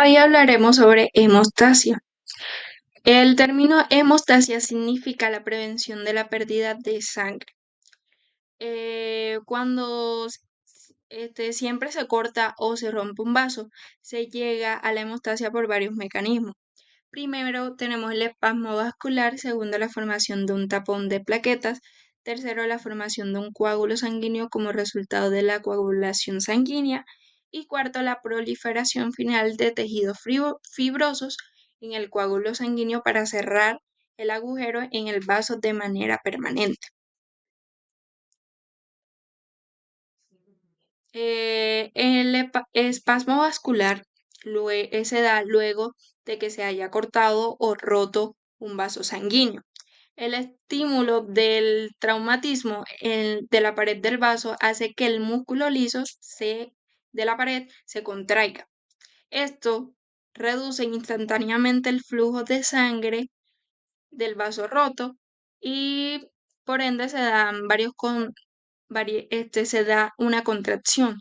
Hoy hablaremos sobre hemostasia. El término hemostasia significa la prevención de la pérdida de sangre. Cuando siempre se corta o se rompe un vaso, se llega a la hemostasia por varios mecanismos. Primero tenemos el espasmo vascular, segundo la formación de un tapón de plaquetas, tercero la formación de un coágulo sanguíneo como resultado de la coagulación sanguínea y cuarto la proliferación final de tejidos fibrosos en el coágulo sanguíneo para cerrar el agujero en el vaso de manera permanente. El espasmo vascular se da luego de que se haya cortado o roto un vaso sanguíneo. El estímulo del traumatismo de la pared del vaso hace que el músculo liso de la pared se contraiga. Esto reduce instantáneamente el flujo de sangre del vaso roto y por ende se dan se da una contracción.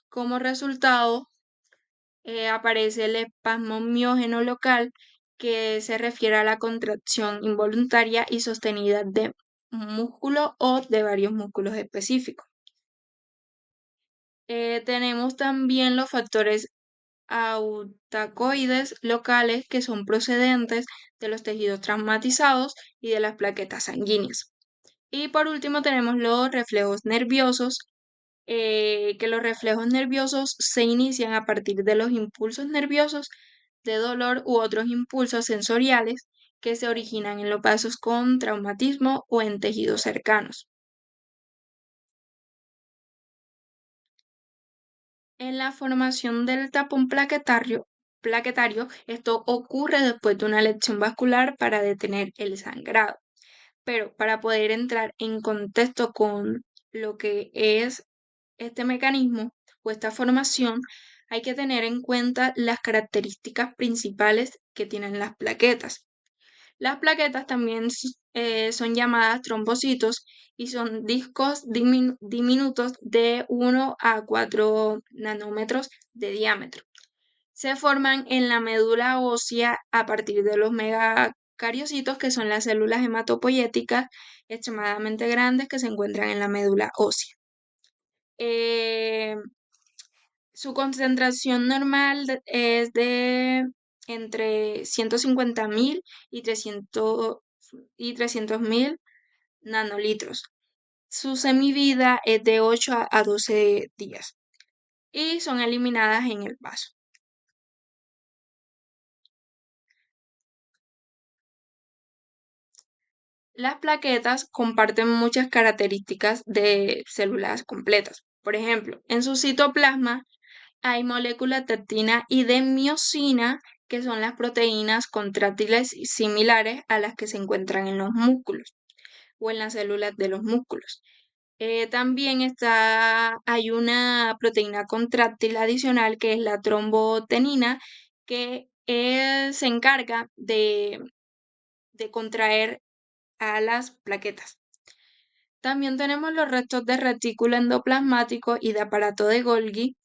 Como resultado, aparece el espasmo miógeno local, que se refiere a la contracción involuntaria y sostenida de un músculo o de varios músculos específicos. Tenemos también los factores autacoides locales que son procedentes de los tejidos traumatizados y de las plaquetas sanguíneas. Y por último tenemos los reflejos nerviosos, que los reflejos nerviosos se inician a partir de los impulsos nerviosos de dolor u otros impulsos sensoriales que se originan en los vasos con traumatismo o en tejidos cercanos. En la formación del tapón plaquetario, esto ocurre después de una lesión vascular para detener el sangrado. Pero para poder entrar en contexto con lo que es este mecanismo o esta formación, hay que tener en cuenta las características principales que tienen las plaquetas. Las plaquetas también son llamadas trombocitos y son discos diminutos de 1 a 4 nanómetros de diámetro. Se forman en la médula ósea a partir de los megacariocitos, que son las células hematopoyéticas extremadamente grandes que se encuentran en la médula ósea. Eh, Su concentración normal es de entre 150.000 y 300.000 nanolitros. Su semivida es de 8 a 12 días y son eliminadas en el vaso. Las plaquetas comparten muchas características de células completas. Por ejemplo, en su citoplasma hay moléculas de actina y de miosina, que son las proteínas contráctiles similares a las que se encuentran en los músculos o en las células de los músculos. También hay una proteína contráctil adicional que es la trombotenina, que se encarga de contraer a las plaquetas. También tenemos los restos de retículo endoplasmático y de aparato de Golgi,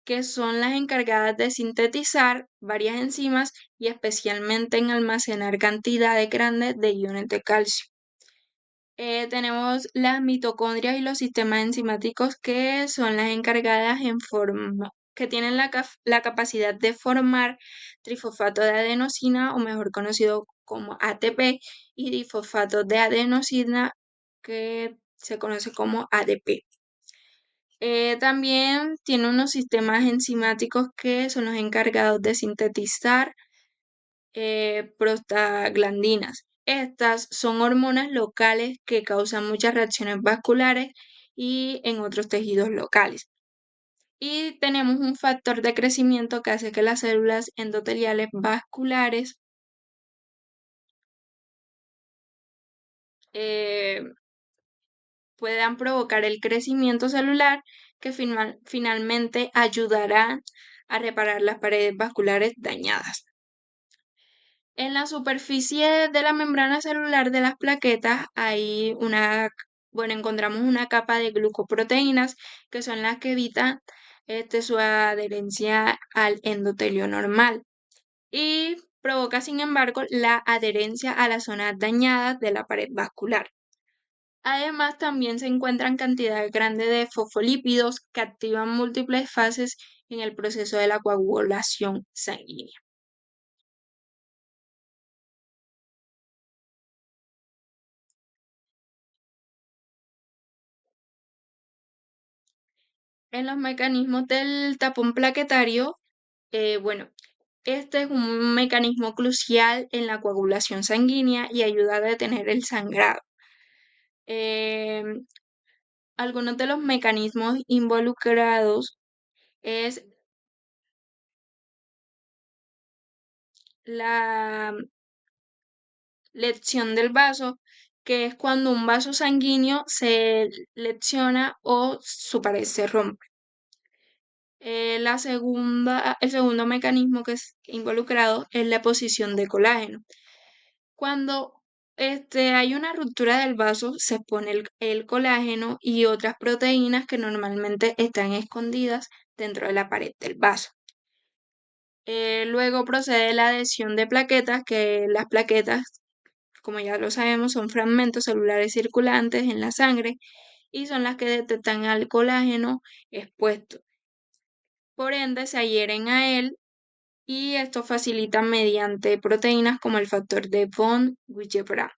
que son las encargadas de sintetizar varias enzimas y especialmente en almacenar cantidades grandes de iones de calcio. Tenemos las mitocondrias y los sistemas enzimáticos, que son las encargadas que tienen la capacidad de formar trifosfato de adenosina, o mejor conocido como ATP, y difosfato de adenosina, que se conoce como ADP. También tiene unos sistemas enzimáticos que son los encargados de sintetizar prostaglandinas. Estas son hormonas locales que causan muchas reacciones vasculares y en otros tejidos locales. Y tenemos un factor de crecimiento que hace que las células endoteliales vasculares eh, puedan provocar el crecimiento celular, que finalmente ayudará a reparar las paredes vasculares dañadas. En la superficie de la membrana celular de las plaquetas encontramos una capa de glucoproteínas, que son las que evitan su adherencia al endotelio normal y provoca, sin embargo, la adherencia a las zonas dañadas de la pared vascular. Además, también se encuentran cantidades grandes de fosfolípidos que activan múltiples fases en el proceso de la coagulación sanguínea. En los mecanismos del tapón plaquetario, bueno, este es un mecanismo crucial en la coagulación sanguínea y ayuda a detener el sangrado. Em, Algunos de los mecanismos involucrados es la lección del vaso, que es cuando un vaso sanguíneo se lecciona o su pared se rompe. El segundo mecanismo que es involucrado es la posición de colágeno. Cuando hay una ruptura del vaso, se pone el colágeno y otras proteínas que normalmente están escondidas dentro de la pared del vaso. Luego procede la adhesión de plaquetas, que las plaquetas, como ya lo sabemos, son fragmentos celulares circulantes en la sangre y son las que detectan al colágeno expuesto. Por ende, se adhieren a él y esto facilita mediante proteínas como el factor de von Willebrand.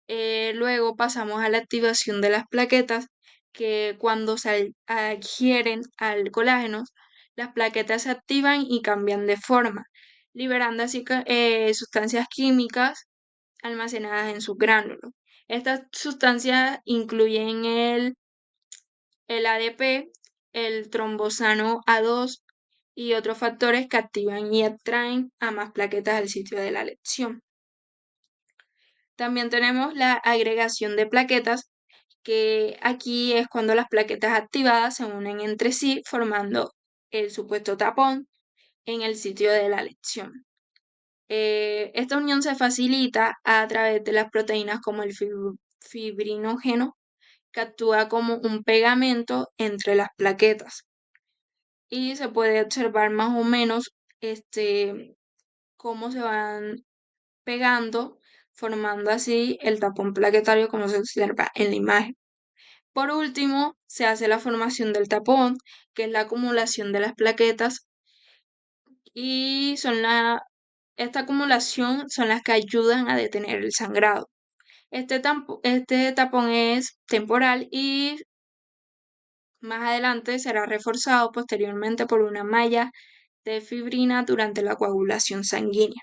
Luego pasamos a la activación de las plaquetas, que cuando se adhieren al colágeno, las plaquetas se activan y cambian de forma, liberando así sustancias químicas almacenadas en sus gránulos. Estas sustancias incluyen el ADP, el trombosano A2 y otros factores que activan y atraen a más plaquetas al sitio de la lección. También tenemos la agregación de plaquetas, que aquí es cuando las plaquetas activadas se unen entre sí formando el supuesto tapón en el sitio de la lección. Esta unión se facilita a través de las proteínas como el fibrinógeno, que actúa como un pegamento entre las plaquetas. Y se puede observar más o menos cómo se van pegando, formando así el tapón plaquetario como se observa en la imagen. Por último, se hace la formación del tapón, que es la acumulación de las plaquetas, y esta acumulación son las que ayudan a detener el sangrado. Este tapón es temporal y más adelante será reforzado posteriormente por una malla de fibrina durante la coagulación sanguínea.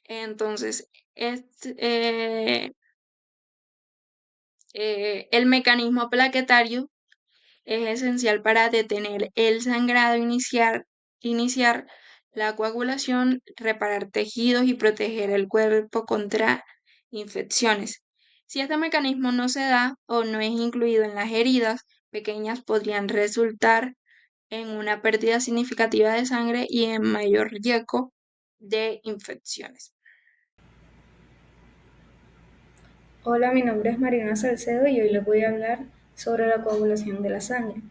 Entonces, el mecanismo plaquetario es esencial para detener el sangrado, iniciar la coagulación, reparar tejidos y proteger el cuerpo contra infecciones. Si este mecanismo no se da o no es incluido en las heridas pequeñas, podrían resultar en una pérdida significativa de sangre y en mayor riesgo de infecciones. Hola, mi nombre es Marina Salcedo y hoy les voy a hablar sobre la coagulación de la sangre.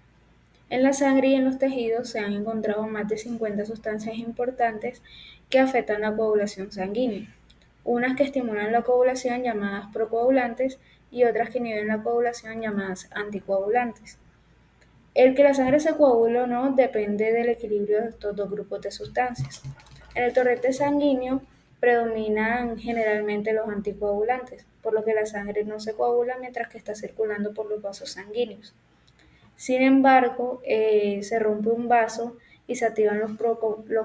En la sangre y en los tejidos se han encontrado más de 50 sustancias importantes que afectan la coagulación sanguínea, unas que estimulan la coagulación llamadas procoagulantes y otras que inhiben la coagulación llamadas anticoagulantes. El que la sangre se coagule o no depende del equilibrio de estos dos grupos de sustancias. En el torrente sanguíneo predominan generalmente los anticoagulantes, por lo que la sangre no se coagula mientras que está circulando por los vasos sanguíneos. Sin embargo, se rompe un vaso y se activan los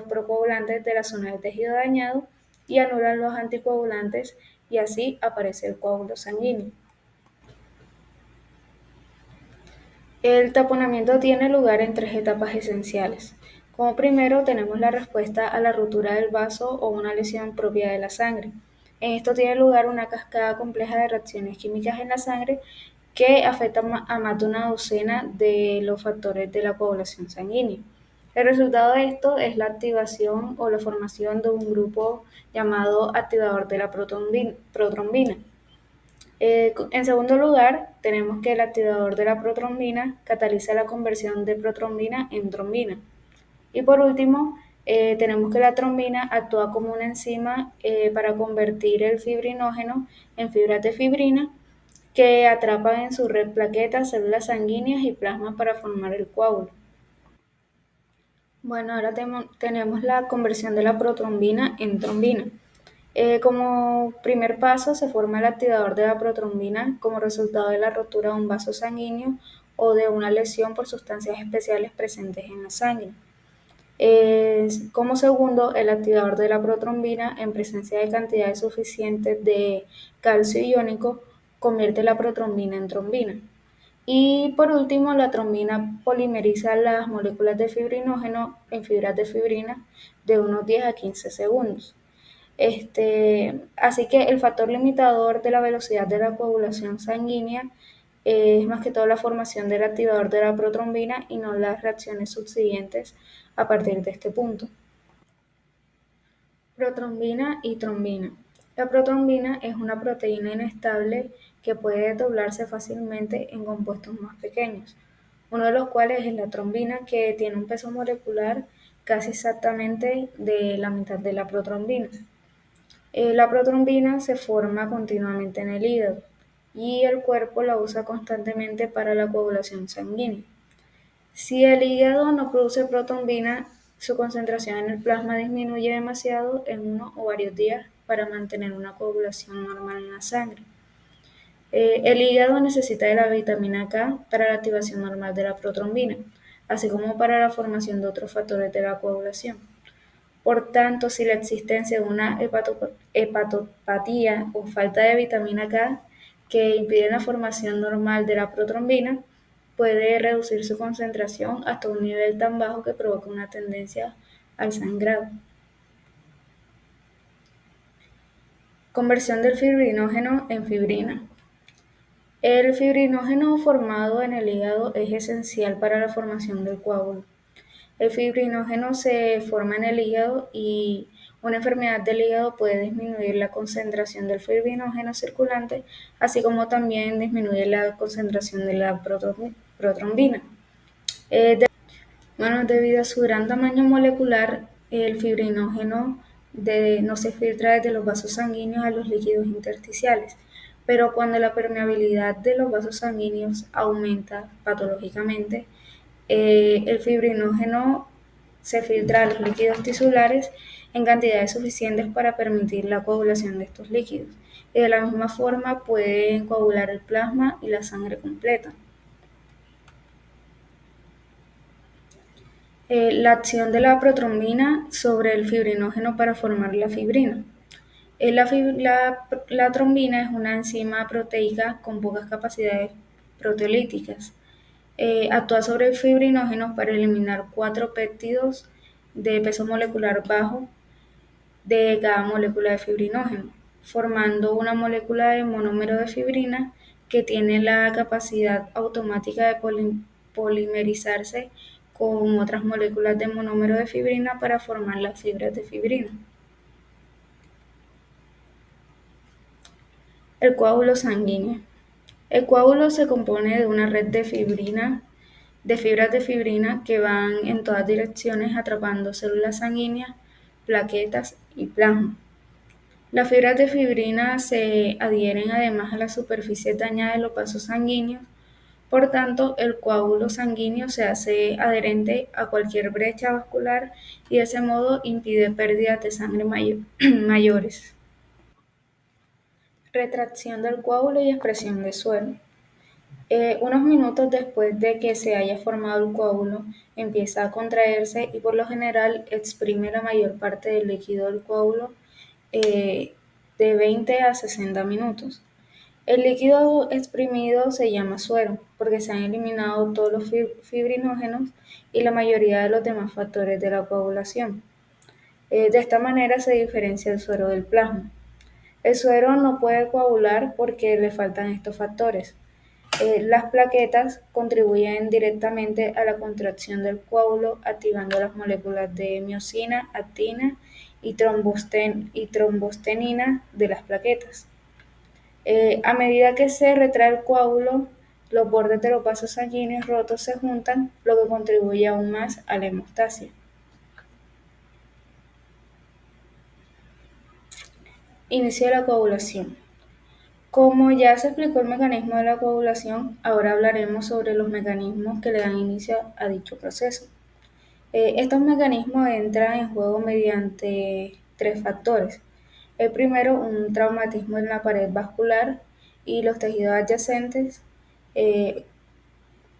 procoagulantes de la zona del tejido dañado y anulan los anticoagulantes y así aparece el coágulo sanguíneo. El taponamiento tiene lugar en tres etapas esenciales. Como primero tenemos la respuesta a la rotura del vaso o una lesión propia de la sangre. En esto tiene lugar una cascada compleja de reacciones químicas en la sangre que afectan a más de una docena de los factores de la coagulación sanguínea. El resultado de esto es la activación o la formación de un grupo llamado activador de la protrombina. En segundo lugar, tenemos que el activador de la protrombina cataliza la conversión de protrombina en trombina. Y por último, tenemos que la trombina actúa como una enzima para convertir el fibrinógeno en fibras de fibrina que atrapan en su red plaquetas, células sanguíneas y plasma para formar el coágulo. Bueno, ahora tenemos la conversión de la protrombina en trombina. Como primer paso se forma el activador de la protrombina como resultado de la rotura de un vaso sanguíneo o de una lesión por sustancias especiales presentes en la sangre. Como segundo, el activador de la protrombina en presencia de cantidades suficientes de calcio iónico convierte la protrombina en trombina. Y por último, la trombina polimeriza las moléculas de fibrinógeno en fibras de fibrina de unos 10 a 15 segundos. Así que el factor limitador de la velocidad de la coagulación sanguínea es más que todo la formación del activador de la protrombina y no las reacciones subsiguientes a partir de este punto. Protrombina y trombina. La protrombina es una proteína inestable que puede doblarse fácilmente en compuestos más pequeños, uno de los cuales es la trombina, que tiene un peso molecular casi exactamente de la mitad de la protrombina. La protrombina se forma continuamente en el hígado y el cuerpo la usa constantemente para la coagulación sanguínea. Si el hígado no produce protrombina, su concentración en el plasma disminuye demasiado en uno o varios días para mantener una coagulación normal en la sangre. El hígado necesita de la vitamina K para la activación normal de la protrombina, así como para la formación de otros factores de la coagulación. Por tanto, si la existencia de una hepatopatía o falta de vitamina K que impide la formación normal de la protrombina, puede reducir su concentración hasta un nivel tan bajo que provoca una tendencia al sangrado. Conversión del fibrinógeno en fibrina. El fibrinógeno formado en el hígado es esencial para la formación del coágulo. El fibrinógeno se forma en el hígado y una enfermedad del hígado puede disminuir la concentración del fibrinógeno circulante, así como también disminuye la concentración de la protrombina. Debido a su gran tamaño molecular, el fibrinógeno no se filtra desde los vasos sanguíneos a los líquidos intersticiales, pero cuando la permeabilidad de los vasos sanguíneos aumenta patológicamente, el fibrinógeno se filtra a los líquidos tisulares en cantidades suficientes para permitir la coagulación de estos líquidos. Y de la misma forma pueden coagular el plasma y la sangre completa. La acción de la protrombina sobre el fibrinógeno para formar la fibrina. La trombina es una enzima proteica con pocas capacidades proteolíticas. Actúa sobre el fibrinógeno para eliminar 4 péptidos de peso molecular bajo de cada molécula de fibrinógeno, formando una molécula de monómero de fibrina que tiene la capacidad automática de polimerizarse con otras moléculas de monómero de fibrina para formar las fibras de fibrina. El coágulo sanguíneo. El coágulo se compone de una red de fibras de fibrina que van en todas direcciones atrapando células sanguíneas, plaquetas y plasma. Las fibras de fibrina se adhieren además a la superficie dañada de los vasos sanguíneos, por tanto el coágulo sanguíneo se hace adherente a cualquier brecha vascular y de ese modo impide pérdidas de sangre mayores. Retracción del coágulo y expresión de suero. Unos minutos después de que se haya formado el coágulo, empieza a contraerse y por lo general exprime la mayor parte del líquido del coágulo de 20 a 60 minutos. El líquido exprimido se llama suero porque se han eliminado todos los fibrinógenos y la mayoría de los demás factores de la coagulación. De esta manera se diferencia el suero del plasma. El suero no puede coagular porque le faltan estos factores. Las plaquetas contribuyen directamente a la contracción del coágulo activando las moléculas de miosina, actina y trombostenina de las plaquetas. A medida que se retrae el coágulo, los bordes de los vasos sanguíneos rotos se juntan, lo que contribuye aún más a la hemostasia. Inicio de la coagulación. Como ya se explicó el mecanismo de la coagulación, ahora hablaremos sobre los mecanismos que le dan inicio a dicho proceso. Estos mecanismos entran en juego mediante tres factores. El primero, un traumatismo en la pared vascular y los tejidos adyacentes. Eh,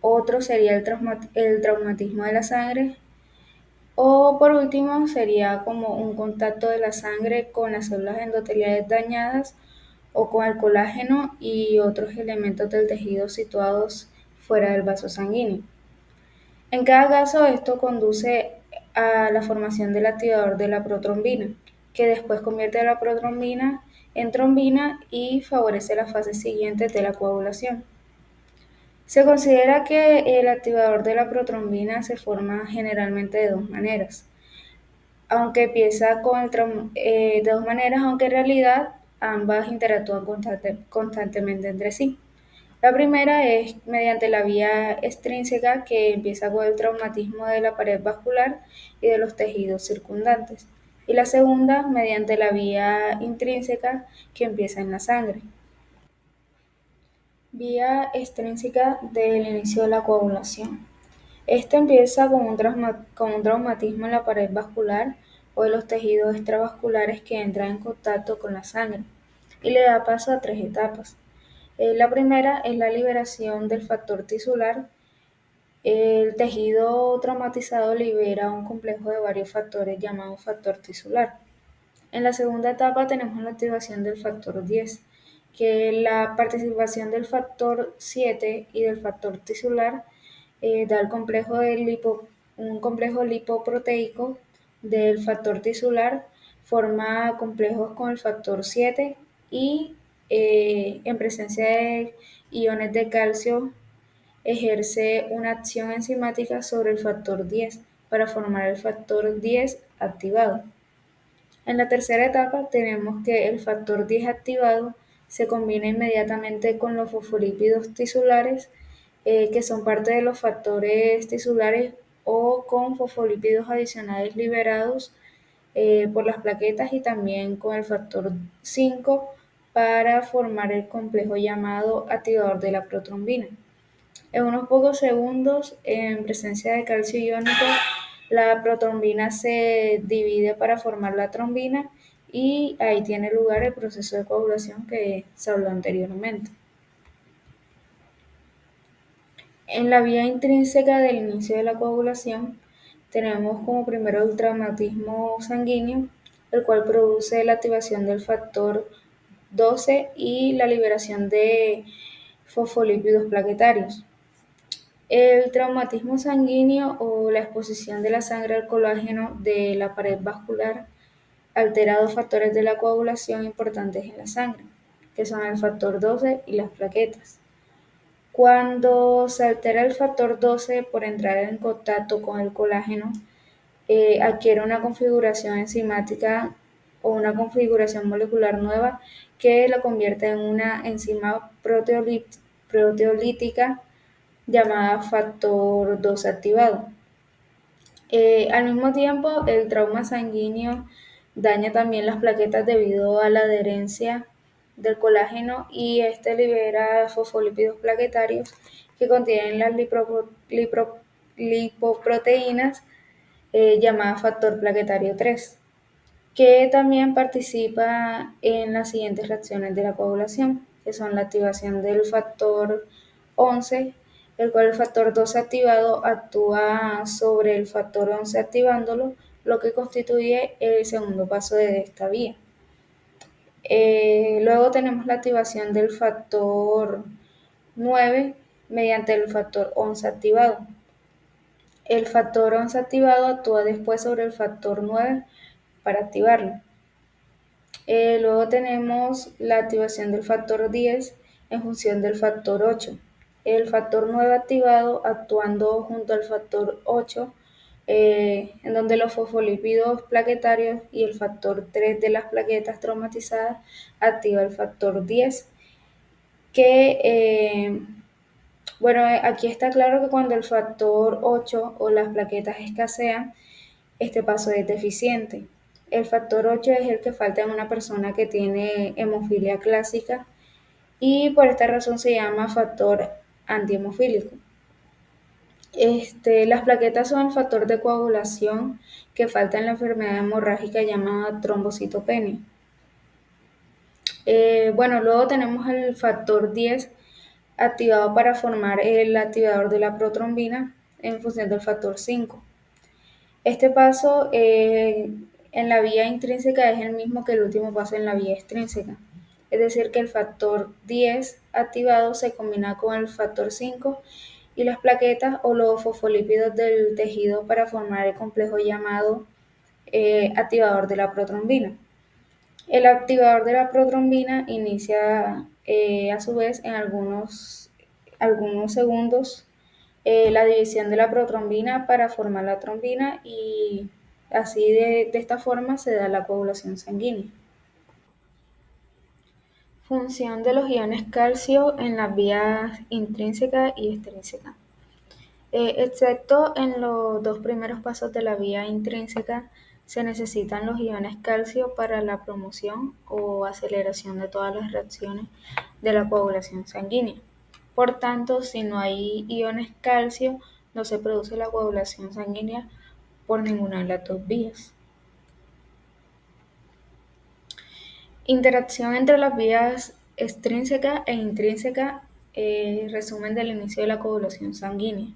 Otro sería el traumatismo de la sangre. O por último, sería como un contacto de la sangre con las células endoteliales dañadas o con el colágeno y otros elementos del tejido situados fuera del vaso sanguíneo. En cada caso, esto conduce a la formación del activador de la protrombina, que después convierte la protrombina en trombina y favorece las fases siguientes de la coagulación. Se considera que el activador de la protrombina se forma generalmente de dos maneras, aunque empieza con de dos maneras, aunque en realidad ambas interactúan constantemente entre sí. La primera es mediante la vía extrínseca que empieza con el traumatismo de la pared vascular y de los tejidos circundantes. Y la segunda mediante la vía intrínseca que empieza en la sangre. Vía extrínseca del inicio de la coagulación. Este empieza con un traumatismo en la pared vascular o de los tejidos extravasculares que entran en contacto con la sangre y le da paso a tres etapas. La primera es la liberación del factor tisular. El tejido traumatizado libera un complejo de varios factores llamado factor tisular. En la segunda etapa tenemos la activación del factor 10, que la participación del factor 7 y del factor tisular da el un complejo lipoproteico del factor tisular, forma complejos con el factor 7 y en presencia de iones de calcio ejerce una acción enzimática sobre el factor 10 para formar el factor 10 activado. En la tercera etapa tenemos que el factor 10 activado se combina inmediatamente con los fosfolípidos tisulares, que son parte de los factores tisulares, o con fosfolípidos adicionales liberados por las plaquetas y también con el factor 5 para formar el complejo llamado activador de la protrombina. En unos pocos segundos, en presencia de calcio iónico, la protrombina se divide para formar la trombina y ahí tiene lugar el proceso de coagulación que se habló anteriormente. En la vía intrínseca del inicio de la coagulación tenemos como primero el traumatismo sanguíneo, el cual produce la activación del factor 12 y la liberación de fosfolípidos plaquetarios. El traumatismo sanguíneo o la exposición de la sangre al colágeno de la pared vascular altera dos factores de la coagulación importantes en la sangre, que son el factor 12 y las plaquetas. Cuando se altera el factor 12 por entrar en contacto con el colágeno, adquiere una configuración enzimática o una configuración molecular nueva que la convierte en una enzima proteolítica llamada factor 2 activado. Al mismo tiempo, el trauma sanguíneo daña también las plaquetas debido a la adherencia del colágeno y este libera fosfolípidos plaquetarios que contienen las lipoproteínas llamadas factor plaquetario 3, que también participa en las siguientes reacciones de la coagulación, que son la activación del factor 11, el cual el factor 12 activado actúa sobre el factor 11 activándolo, lo que constituye el segundo paso de esta vía. Luego tenemos la activación del factor 9 mediante el factor 11 activado. El factor 11 activado actúa después sobre el factor 9 para activarlo. Luego tenemos la activación del factor 10 en función del factor 8. El factor 9 activado actuando junto al factor 8, en donde los fosfolípidos plaquetarios y el factor 3 de las plaquetas traumatizadas activa el factor 10 que, aquí está claro que cuando el factor 8 o las plaquetas escasean, este paso es deficiente. El factor 8 es el que falta en una persona que tiene hemofilia clásica y por esta razón se llama factor antihemofílico. Las plaquetas son el factor de coagulación que falta en la enfermedad hemorrágica llamada trombocitopenia. Luego tenemos el factor 10 activado para formar el activador de la protrombina en función del factor 5. Este paso en la vía intrínseca es el mismo que el último paso en la vía extrínseca. Es decir, que el factor 10 activado se combina con el factor 5 y las plaquetas o los fosfolípidos del tejido para formar el complejo llamado activador de la protrombina. El activador de la protrombina inicia a su vez en algunos segundos la división de la protrombina para formar la trombina y así de esta forma se da la coagulación sanguínea. Función de los iones calcio en las vías intrínseca y extrínseca. Excepto en los dos primeros pasos de la vía intrínseca, se necesitan los iones calcio para la promoción o aceleración de todas las reacciones de la coagulación sanguínea. Por tanto, si no hay iones calcio, no se produce la coagulación sanguínea por ninguna de las dos vías. Interacción entre las vías extrínseca e intrínseca, resumen del inicio de la coagulación sanguínea.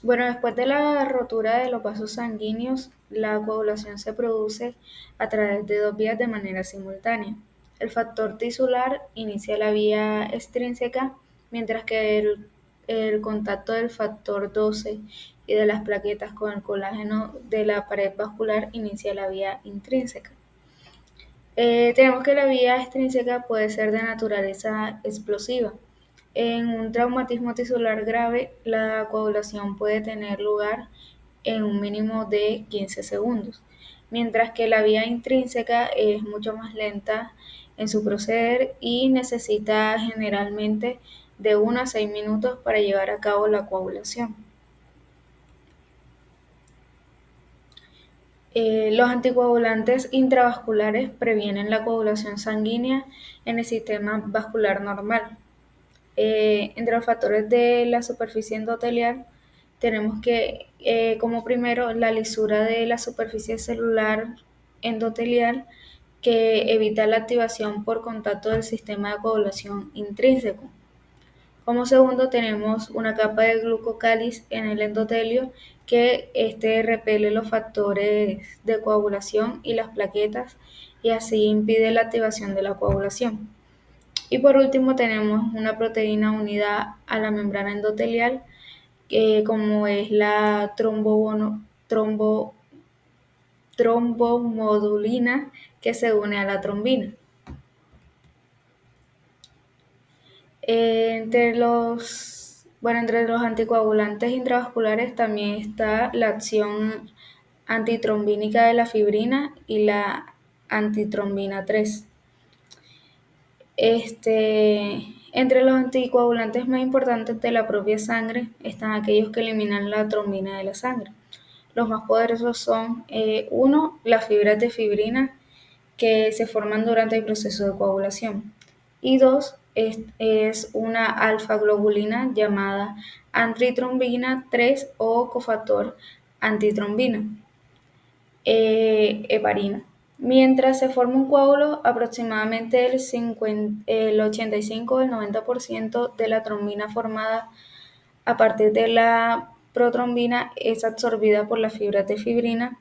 Después de la rotura de los vasos sanguíneos, la coagulación se produce a través de dos vías de manera simultánea. El factor tisular inicia la vía extrínseca, mientras que el contacto del factor 12 y de las plaquetas con el colágeno de la pared vascular inicia la vía intrínseca. Tenemos que la vía extrínseca puede ser de naturaleza explosiva. En un traumatismo tisular grave, la coagulación puede tener lugar en un mínimo de 15 segundos, mientras que la vía intrínseca es mucho más lenta en su proceder y necesita generalmente de 1 a 6 minutos para llevar a cabo la coagulación. Los anticoagulantes intravasculares previenen la coagulación sanguínea en el sistema vascular normal. Entre los factores de la superficie endotelial tenemos que, como primero, la lisura de la superficie celular endotelial que evita la activación por contacto del sistema de coagulación intrínseco. Como segundo, tenemos una capa de glucocáliz en el endotelio que repele los factores de coagulación y las plaquetas y así impide la activación de la coagulación. Y por último tenemos una proteína unida a la membrana endotelial, como es la trombomodulina, que se une a la trombina. Entre los anticoagulantes intravasculares también está la acción antitrombínica de la fibrina y la antitrombina 3. Entre los anticoagulantes más importantes de la propia sangre están aquellos que eliminan la trombina de la sangre. Los más poderosos son, 1, las fibras de fibrina que se forman durante el proceso de coagulación. Y 2, es una alfa-globulina llamada antitrombina 3 o cofactor antitrombina, heparina. Mientras se forma un coágulo, aproximadamente el 85 o el 90% de la trombina formada a partir de la protrombina es absorbida por las fibras de fibrina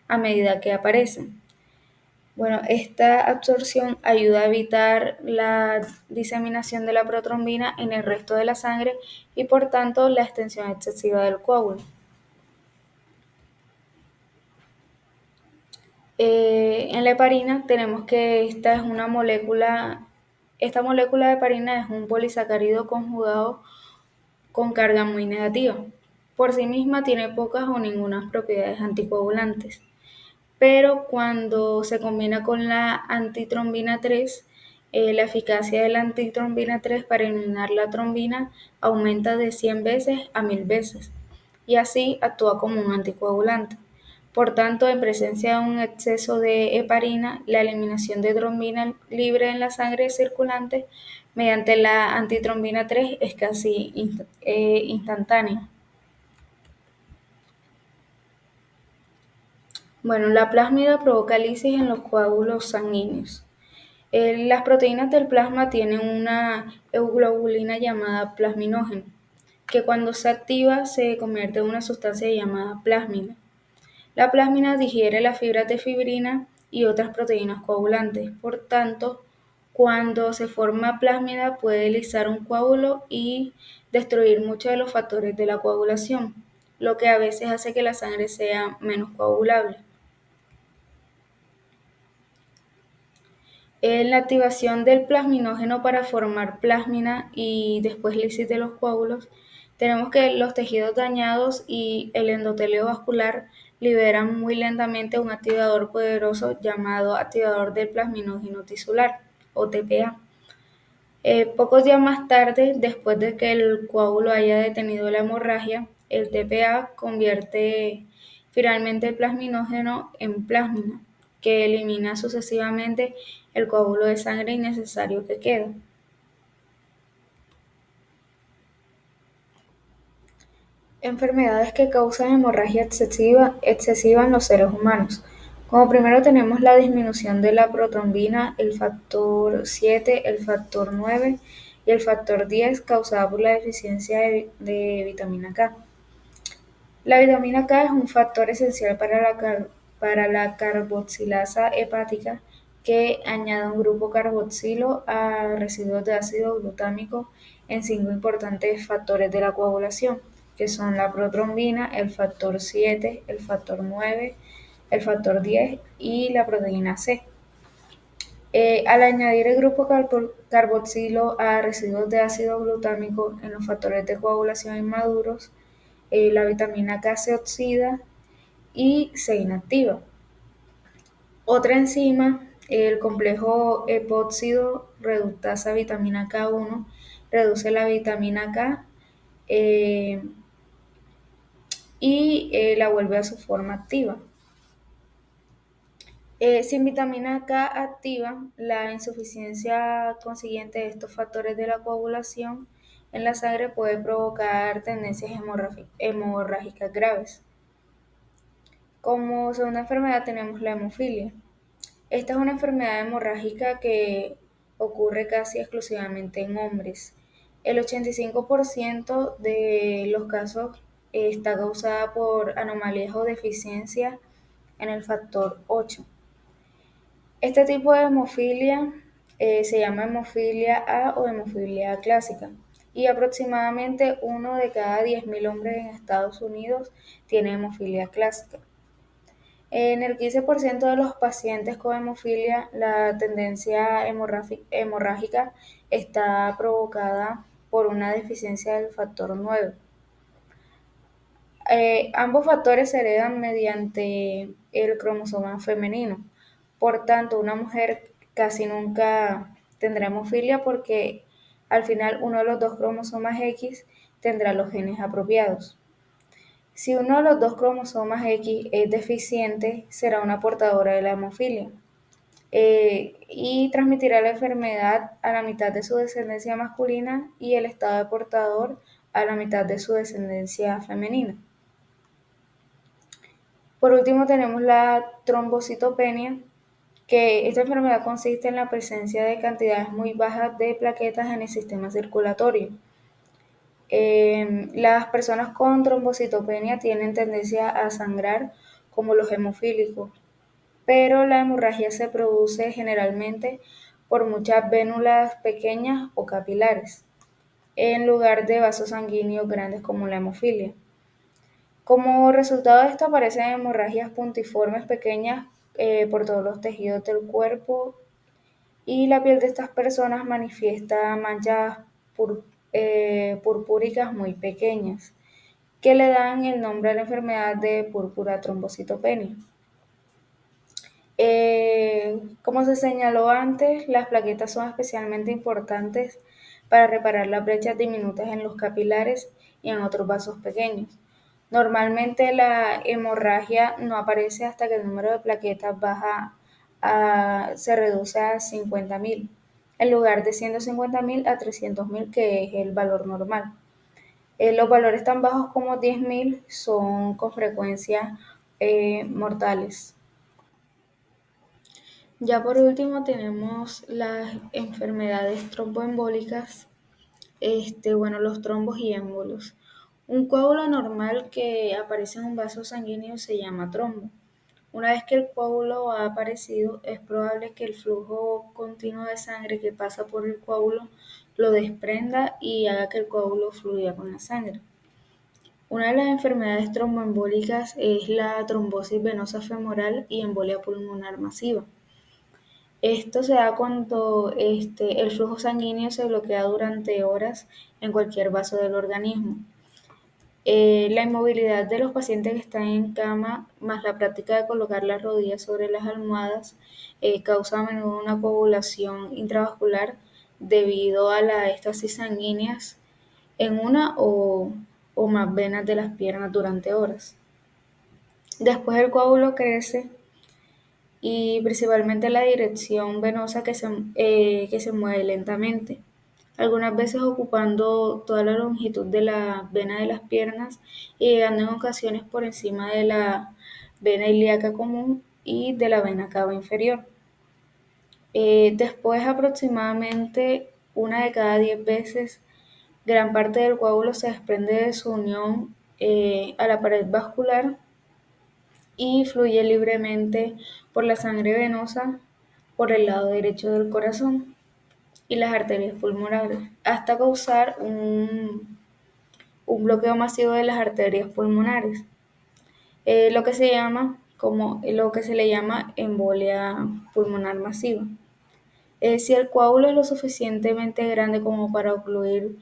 a medida que aparecen. Esta absorción ayuda a evitar la diseminación de la protrombina en el resto de la sangre y por tanto la extensión excesiva del coágulo. En la heparina tenemos que esta molécula de heparina es un polisacárido conjugado con carga muy negativa. Por sí misma tiene pocas o ninguna propiedades anticoagulantes, pero cuando se combina con la antitrombina 3, La eficacia de la antitrombina 3 para eliminar la trombina aumenta de 100 veces a 1000 veces y así actúa como un anticoagulante. Por tanto, en presencia de un exceso de heparina, la eliminación de trombina libre en la sangre circulante mediante la antitrombina 3 es casi instantánea. Bueno, la plásmida provoca lisis en los coágulos sanguíneos. Las proteínas del plasma tienen una euglobulina llamada plasminógeno, que cuando se activa se convierte en una sustancia llamada plásmina. La plásmina digiere las fibras de fibrina y otras proteínas coagulantes. Por tanto, cuando se forma plásmida puede lisar un coágulo y destruir muchos de los factores de la coagulación, lo que a veces hace que la sangre sea menos coagulable. En la activación del plasminógeno para formar plasmina y después lisis de los coágulos, tenemos que los tejidos dañados y el endotelio vascular liberan muy lentamente un activador poderoso llamado activador del plasminógeno tisular o TPA. Pocos días más tarde, después de que el coágulo haya detenido la hemorragia, el TPA convierte finalmente el plasminógeno en plásmina, que elimina sucesivamente el coágulo de sangre innecesario que queda. Enfermedades que causan hemorragia excesiva en los seres humanos. Como primero tenemos la disminución de la protrombina, el factor 7, el factor 9 y el factor 10 causada por la deficiencia de vitamina K. La vitamina K es un factor esencial para la carboxilasa hepática que añade un grupo carboxilo a residuos de ácido glutámico en 5 importantes factores de la coagulación, que son la protrombina, el factor 7, el factor 9, el factor 10 y la proteína C. Al añadir el grupo carboxilo a residuos de ácido glutámico en los factores de coagulación inmaduros, la vitamina K se oxida y se inactiva. Otra enzima, el complejo epóxido reductasa vitamina K1, reduce la vitamina K eh, y la vuelve a su forma activa. Sin vitamina K activa, la insuficiencia consiguiente de estos factores de la coagulación en la sangre puede provocar tendencias hemorrágicas graves. Como segunda enfermedad tenemos la hemofilia. Esta es una enfermedad hemorrágica que ocurre casi exclusivamente en hombres. El 85% de los casos está causada por anomalías o deficiencias en el factor 8. Este tipo de hemofilia se llama hemofilia A o hemofilia clásica y aproximadamente 1 de cada 10.000 hombres en Estados Unidos tiene hemofilia clásica. En el 15% de los pacientes con hemofilia, la tendencia hemorrágica está provocada por una deficiencia del factor 9. Ambos factores se heredan mediante el cromosoma femenino. Por tanto, una mujer casi nunca tendrá hemofilia porque al final uno de los dos cromosomas X tendrá los genes apropiados. Si uno de los dos cromosomas X es deficiente, será una portadora de la hemofilia y transmitirá la enfermedad a la mitad de su descendencia masculina y el estado de portador a la mitad de su descendencia femenina. Por último tenemos la trombocitopenia, que esta enfermedad consiste en la presencia de cantidades muy bajas de plaquetas en el sistema circulatorio. Las personas con trombocitopenia tienen tendencia a sangrar como los hemofílicos, pero la hemorragia se produce generalmente por muchas vénulas pequeñas o capilares, en lugar de vasos sanguíneos grandes como la hemofilia. Como resultado de esto aparecen hemorragias puntiformes pequeñas por todos los tejidos del cuerpo y la piel de estas personas manifiesta manchas purpúricas muy pequeñas que le dan el nombre a la enfermedad de púrpura trombocitopenia. Como se señaló antes, las plaquetas son especialmente importantes para reparar las brechas diminutas en los capilares y en otros vasos pequeños. Normalmente la hemorragia no aparece hasta que el número de plaquetas se reduce a 50.000, en lugar de 150.000 a 300.000, que es el valor normal. Los valores tan bajos como 10.000 son con frecuencia mortales. Ya por último tenemos las enfermedades tromboembólicas, bueno, los trombos y émbolos. Un coágulo normal que aparece en un vaso sanguíneo se llama trombo. Una vez que el coágulo ha aparecido, es probable que el flujo continuo de sangre que pasa por el coágulo lo desprenda y haga que el coágulo fluya con la sangre. Una de las enfermedades tromboembólicas es la trombosis venosa femoral y embolia pulmonar masiva. Esto se da cuando el flujo sanguíneo se bloquea durante horas en cualquier vaso del organismo. La inmovilidad de los pacientes que están en cama, más la práctica de colocar las rodillas sobre las almohadas, causa a menudo una coagulación intravascular debido a la éstasis sanguíneas en una o más venas de las piernas durante horas. Después el coágulo crece y principalmente la dirección venosa que se mueve lentamente, algunas veces ocupando toda la longitud de la vena de las piernas y llegando en ocasiones por encima de la vena ilíaca común y de la vena cava inferior. Después, aproximadamente una de cada 10 veces, gran parte del coágulo se desprende de su unión a la pared vascular y fluye libremente por la sangre venosa por el lado derecho del corazón y las arterias pulmonares, hasta causar un bloqueo masivo de las arterias pulmonares, lo que se le llama embolia pulmonar masiva. Si el coágulo es lo suficientemente grande como para ocluir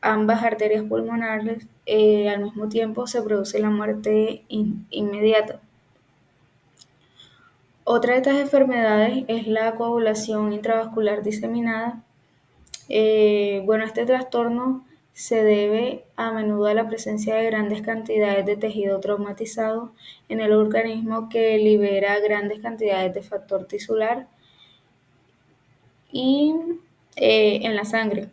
ambas arterias pulmonares, al mismo tiempo se produce la muerte inmediata. Otra de estas enfermedades es la coagulación intravascular diseminada. Este trastorno se debe a menudo a la presencia de grandes cantidades de tejido traumatizado en el organismo que libera grandes cantidades de factor tisular y en la sangre.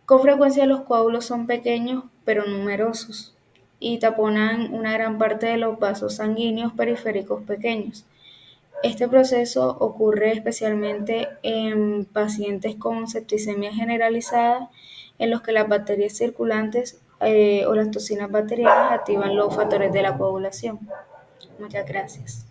Con frecuencia los coágulos son pequeños pero numerosos y taponan una gran parte de los vasos sanguíneos periféricos pequeños. Este proceso ocurre especialmente en pacientes con septicemia generalizada, en los que las bacterias circulantes o las toxinas bacterianas activan los factores de la coagulación. Muchas gracias.